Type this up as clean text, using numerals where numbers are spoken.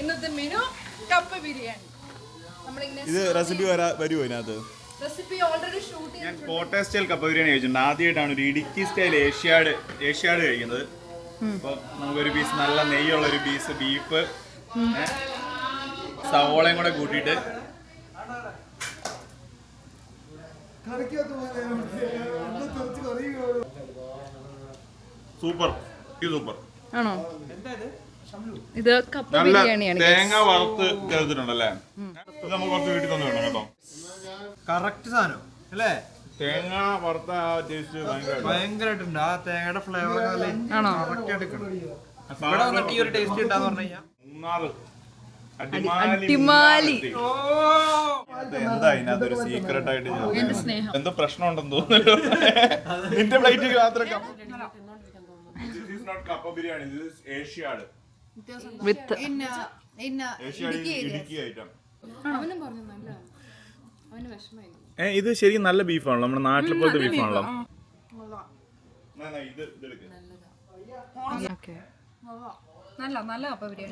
ഇന്നത്തെ മെനു കപ്പ ബിരിയാണി. ഇത് റെസിപ്പി വരുമോ ഇതിനകത്ത്? റെസിപ്പി ഓൾറെഡി ഷൂട്ട് ഞാൻ കോട്ടയം സ്റ്റൈൽ കപ്പ ബിരിയാണി കഴിച്ചിട്ടുണ്ട്. ആദ്യമായിട്ടാണ് ഒരു ഇടുക്കി സ്റ്റൈൽ ഏഷ്യാഡ് കഴിക്കുന്നത്. അപ്പോൾ നമുക്കൊരു പീസ് നല്ല നെയ്യുള്ള ഒരു പീസ് ബീഫ് സവോളയും കൂടെ കൂട്ടിയിട്ട് സൂപ്പർ ആണോ? ഇത് കപ്പ നല്ല ബിരിയാണിയാണ്. തേങ്ങ വറുത്ത് ചേർത്തിട്ടുണ്ടല്ലേ? ഇത് നമുക്ക് കുറച്ച് വീട്ടിൽ തന്നെ വേണം കേട്ടോ. കറക്റ്റ് സാധനം അല്ലേ? തേങ്ങ വറുത്ത ആ ടേസ്റ്റ് ഭയങ്കരമായിട്ടുണ്ട്. ആ തേങ്ങയുടെ ഫ്ലേവർ ആണോ? കറക്റ്റ് ആയിട്ട് കിട്ടും. ഇവിടെ വന്നിട്ട് ഈ ഒരു ടേസ്റ്റ് കിട്ടാന്ന് പറഞ്ഞു കഴിഞ്ഞാൽ അടിമാലി. എന്താ ഇതിനകത്തൊരു സീക്രട്ട് ആയിട്ട് എന്റെ സ്നേഹം. എന്തോ പ്രശ്നമുണ്ടെന്ന് തോന്നുന്നു. നിന്റെ പ്ലേറ്റിൽ മാത്രം കപ്പ ബിരിയാണി. ഏഷ്യാഡ് വിത്ത് ഇടുക്കി ഐറ്റം. ഇത് ശരിക്കും നല്ല ബീഫാണല്ലോ, നമ്മുടെ നാട്ടിലെ പോലത്തെ ബീഫാണല്ലോ. നല്ല കപ്പ ബിരിയാണി.